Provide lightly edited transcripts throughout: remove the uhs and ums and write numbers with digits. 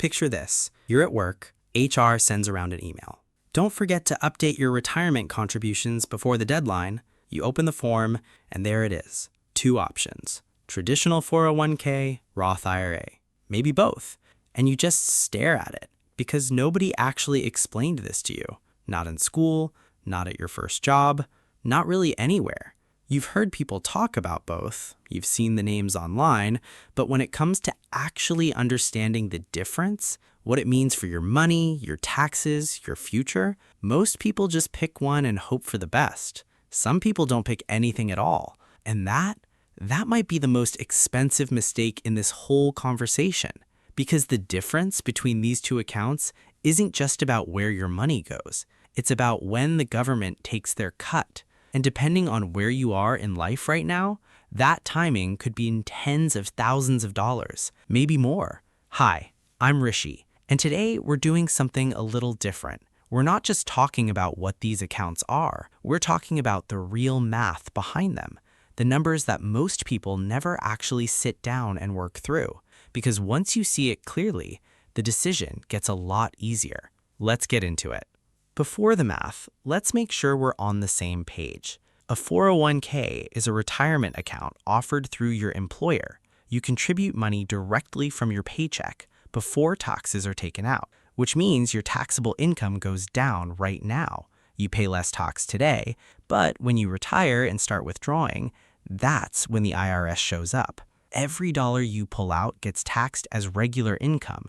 Picture this. You're at work, HR sends around an email. Don't forget to update your retirement contributions before the deadline. You open the form, and there it is. Two options. Traditional 401k, Roth IRA. Maybe both. And you just stare at it because nobody actually explained this to you. Not in school, not at your first job, not really anywhere. You've heard people talk about both, you've seen the names online, but when it comes to actually understanding the difference, what it means for your money, your taxes, your future, most people just pick one and hope for the best. Some people don't pick anything at all. And that might be the most expensive mistake in this whole conversation. Because the difference between these two accounts isn't just about where your money goes. It's about when the government takes their cut. And depending on where you are in life right now, that timing could be in tens of thousands of dollars, maybe more. Hi, I'm Rishi, and today we're doing something a little different. We're not just talking about what these accounts are, we're talking about the real math behind them, the numbers that most people never actually sit down and work through. Because once you see it clearly, the decision gets a lot easier. Let's get into it. Before the math, let's make sure we're on the same page. A 401k is a retirement account offered through your employer. You contribute money directly from your paycheck before taxes are taken out, which means your taxable income goes down right now. You pay less tax today, but when you retire and start withdrawing, that's when the IRS shows up. Every dollar you pull out gets taxed as regular income.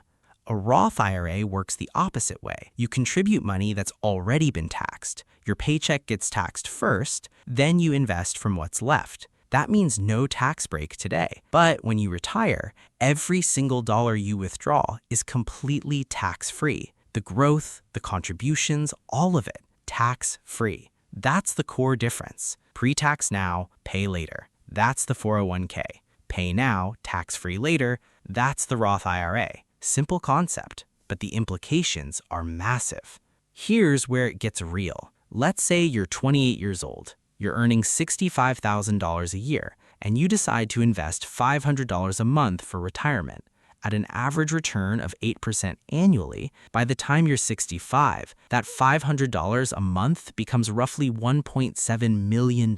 A Roth IRA works the opposite way. You contribute money that's already been taxed. Your paycheck gets taxed first, then you invest from what's left. That means no tax break today. But when you retire, every single dollar you withdraw is completely tax-free. The growth, the contributions, all of it, tax-free. That's the core difference. Pre-tax now, pay later. That's the 401k. Pay now, tax-free later. That's the Roth IRA. Simple concept, but the implications are massive. Here's where it gets real. Let's say you're 28 years old. You're earning $65,000 a year, and you decide to invest $500 a month for retirement. At an average return of 8% annually, by the time you're 65, that $500 a month becomes roughly $1.7 million.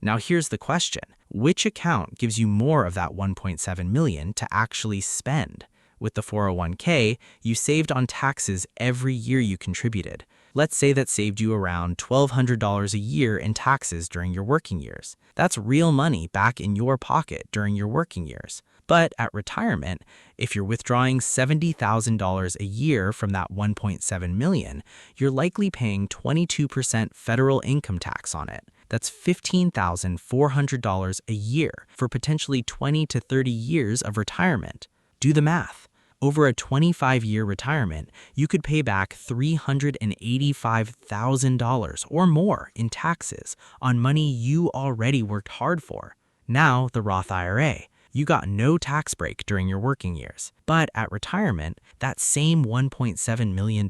Now here's the question. Which account gives you more of that $1.7 million to actually spend? With the 401k, you saved on taxes every year you contributed. Let's say that saved you around $1,200 a year in taxes during your working years. That's real money back in your pocket during your working years. But at retirement, if you're withdrawing $70,000 a year from that $1.7 million, you're likely paying 22% federal income tax on it. That's $15,400 a year for potentially 20 to 30 years of retirement. Do the math. Over a 25-year retirement, you could pay back $385,000 or more in taxes on money you already worked hard for. Now, the Roth IRA. You got no tax break during your working years. But at retirement, that same $1.7 million,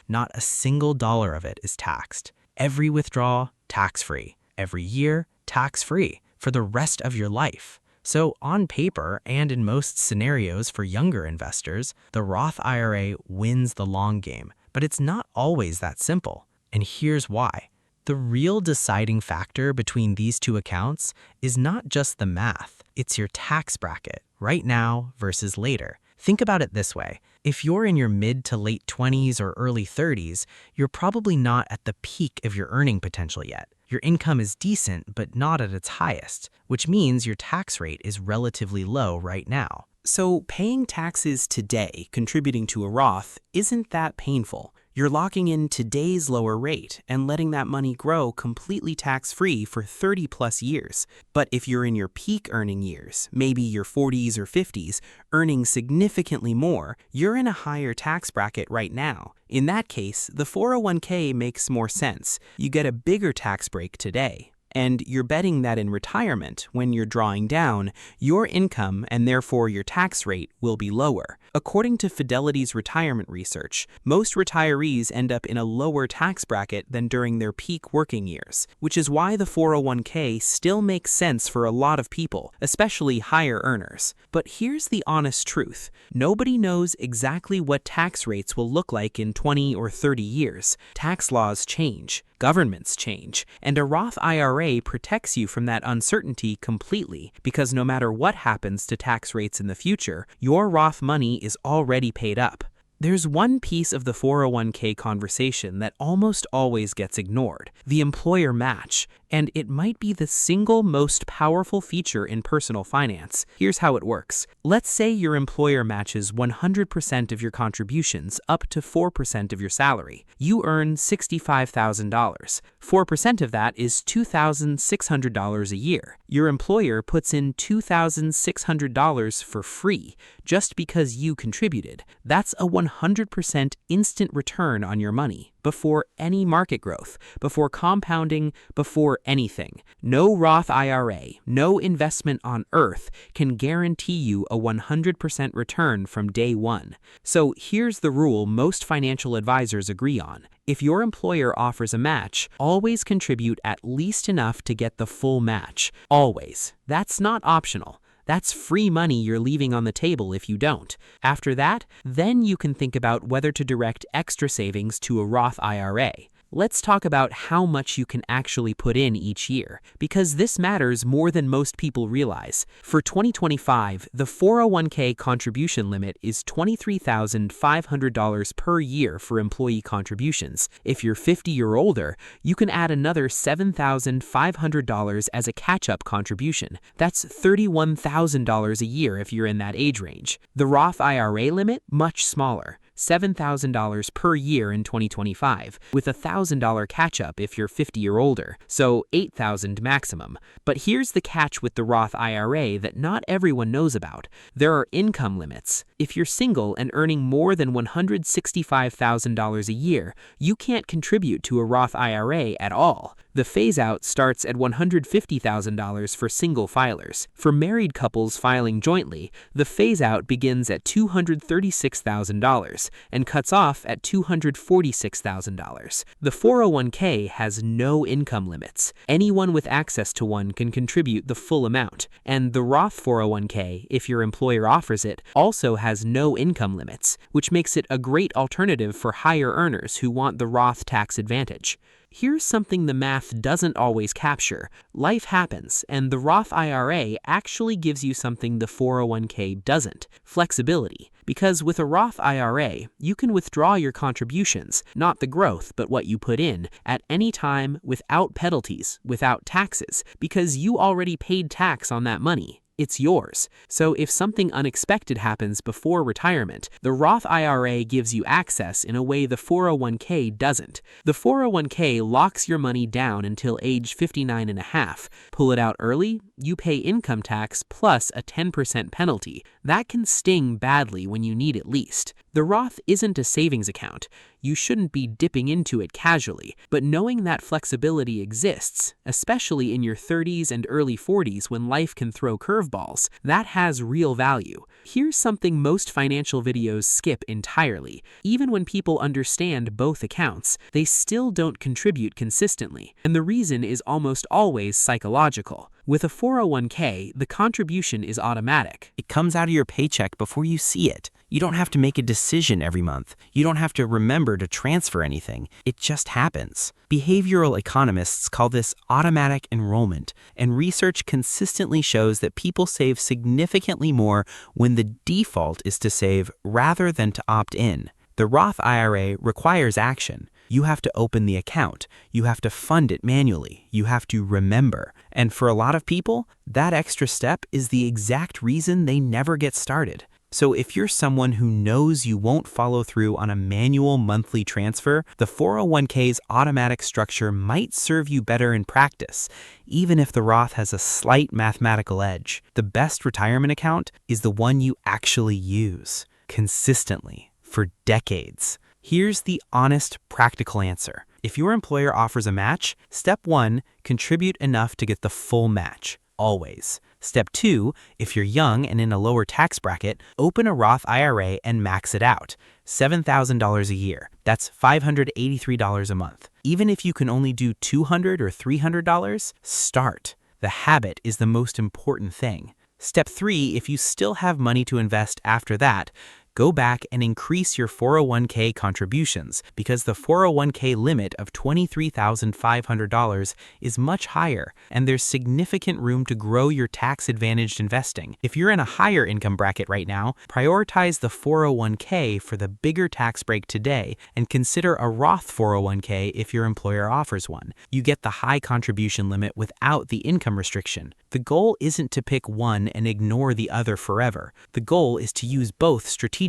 not a single dollar of it is taxed. Every withdrawal, tax-free. Every year, tax-free for the rest of your life. So on paper, and in most scenarios for younger investors, the Roth IRA wins the long game. But it's not always that simple. And here's why. The real deciding factor between these two accounts is not just the math, it's your tax bracket, right now versus later. Think about it this way. If you're in your mid to late 20s or early 30s, you're probably not at the peak of your earning potential yet. Your income is decent, but not at its highest, which means your tax rate is relatively low right now. So paying taxes today, contributing to a Roth, isn't that painful. You're locking in today's lower rate and letting that money grow completely tax-free for 30+ years. But if you're in your peak earning years, maybe your 40s or 50s, earning significantly more, you're in a higher tax bracket right now. In that case, the 401k makes more sense. You get a bigger tax break today. And you're betting that in retirement, when you're drawing down, your income and therefore your tax rate will be lower. According to Fidelity's retirement research, most retirees end up in a lower tax bracket than during their peak working years, which is why the 401k still makes sense for a lot of people, especially higher earners. But here's the honest truth. Nobody knows exactly what tax rates will look like in 20 or 30 years. Tax laws change. Governments change, and a Roth IRA protects you from that uncertainty completely because no matter what happens to tax rates in the future, your Roth money is already paid up. There's one piece of the 401k conversation that almost always gets ignored, the employer match, and it might be the single most powerful feature in personal finance. Here's how it works. Let's say your employer matches 100% of your contributions up to 4% of your salary. You earn $65,000. 4% of that is $2,600 a year. Your employer puts in $2,600 for free just because you contributed. That's a 100% instant return on your money, before any market growth, before compounding, before anything. No Roth IRA, no investment on earth can guarantee you a 100% return from day one. So here's the rule most financial advisors agree on. If your employer offers a match, always contribute at least enough to get the full match. Always. That's not optional. That's free money you're leaving on the table if you don't. After that, then you can think about whether to direct extra savings to a Roth IRA. Let's talk about how much you can actually put in each year, because this matters more than most people realize. For 2025, the 401k contribution limit is $23,500 per year for employee contributions. If you're 50 or older, you can add another $7,500 as a catch-up contribution. That's $31,000 a year if you're in that age range. The Roth IRA limit, much smaller. $7,000 per year in 2025, with a $1,000 catch-up if you're 50 or older, so $8,000 maximum. But here's the catch with the Roth IRA that not everyone knows about. There are income limits. If you're single and earning more than $165,000 a year, you can't contribute to a Roth IRA at all. The phase-out starts at $150,000 for single filers. For married couples filing jointly, the phase-out begins at $236,000 and cuts off at $246,000. The 401k has no income limits. Anyone with access to one can contribute the full amount. And the Roth 401k, if your employer offers it, also has no income limits, which makes it a great alternative for higher earners who want the Roth tax advantage. Here's something the math doesn't always capture. Life happens, and the Roth IRA actually gives you something the 401k doesn't: flexibility. Because with a Roth IRA, you can withdraw your contributions, not the growth, but what you put in, at any time without penalties, without taxes, because you already paid tax on that money. It's yours. So if something unexpected happens before retirement, the Roth IRA gives you access in a way the 401k doesn't. The 401k locks your money down until age 59 and a half. Pull it out early, you pay income tax plus a 10% penalty. That can sting badly when you need it least. The Roth isn't a savings account. You shouldn't be dipping into it casually, but knowing that flexibility exists, especially in your 30s and early 40s when life can throw curveballs, that has real value. Here's something most financial videos skip entirely. Even when people understand both accounts, they still don't contribute consistently, and the reason is almost always psychological. With a 401k, the contribution is automatic. It comes out of your paycheck before you see it. You don't have to make a decision every month. You don't have to remember to transfer anything. It just happens. Behavioral economists call this automatic enrollment, and research consistently shows that people save significantly more when the default is to save rather than to opt in. The Roth IRA requires action. You have to open the account. You have to fund it manually. You have to remember. And for a lot of people, that extra step is the exact reason they never get started. So if you're someone who knows you won't follow through on a manual monthly transfer, the 401k's automatic structure might serve you better in practice, even if the Roth has a slight mathematical edge. The best retirement account is the one you actually use, consistently, for decades. Here's the honest, practical answer. If your employer offers a match, step 1, contribute enough to get the full match. Always. Step 2, if you're young and in a lower tax bracket, open a Roth IRA and max it out. $7,000 a year. That's $583 a month. Even if you can only do $200 or $300, start. The habit is the most important thing. Step 3, if you still have money to invest after that, go back and increase your 401k contributions because the 401k limit of $23,500 is much higher and there's significant room to grow your tax-advantaged investing. If you're in a higher income bracket right now, prioritize the 401k for the bigger tax break today and consider a Roth 401k if your employer offers one. You get the high contribution limit without the income restriction. The goal isn't to pick one and ignore the other forever. The goal is to use both strategically,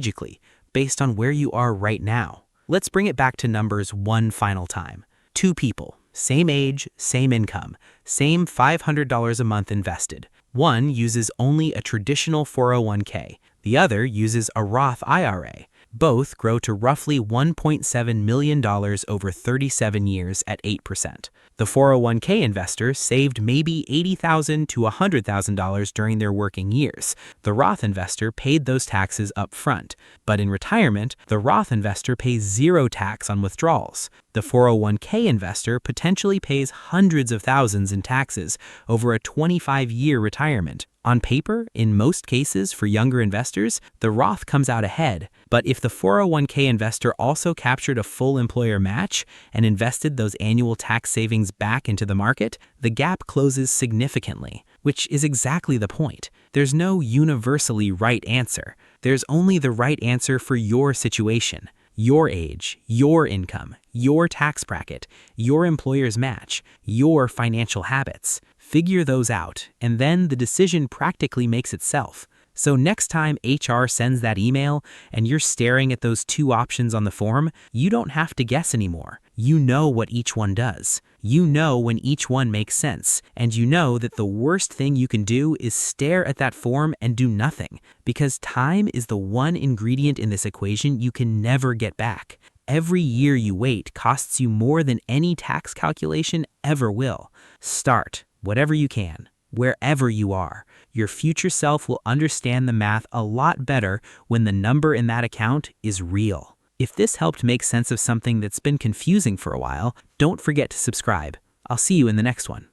based on where you are right now. Let's bring it back to numbers one final time. 2 people, same age, same income, same $500 a month invested. One uses only a traditional 401k. The other uses a Roth IRA. Both grow to roughly $1.7 million over 37 years at 8%. The 401k investor saved maybe $80,000 to $100,000 during their working years. The Roth investor paid those taxes up front. But in retirement, the Roth investor pays 0 tax on withdrawals. The 401k investor potentially pays hundreds of thousands in taxes over a 25-year retirement. On paper, in most cases for younger investors, the Roth comes out ahead. But if the 401k investor also captured a full employer match and invested those annual tax savings back into the market, the gap closes significantly, which is exactly the point. There's no universally right answer. There's only the right answer for your situation. Your age, your income, your tax bracket, your employer's match, your financial habits. Figure those out, and then the decision practically makes itself. So next time HR sends that email and you're staring at those 2 options on the form, you don't have to guess anymore. You know what each one does. You know when each one makes sense, and you know that the worst thing you can do is stare at that form and do nothing, because time is the one ingredient in this equation you can never get back. Every year you wait costs you more than any tax calculation ever will. Start, whatever you can, wherever you are. Your future self will understand the math a lot better when the number in that account is real. If this helped make sense of something that's been confusing for a while, don't forget to subscribe. I'll see you in the next one.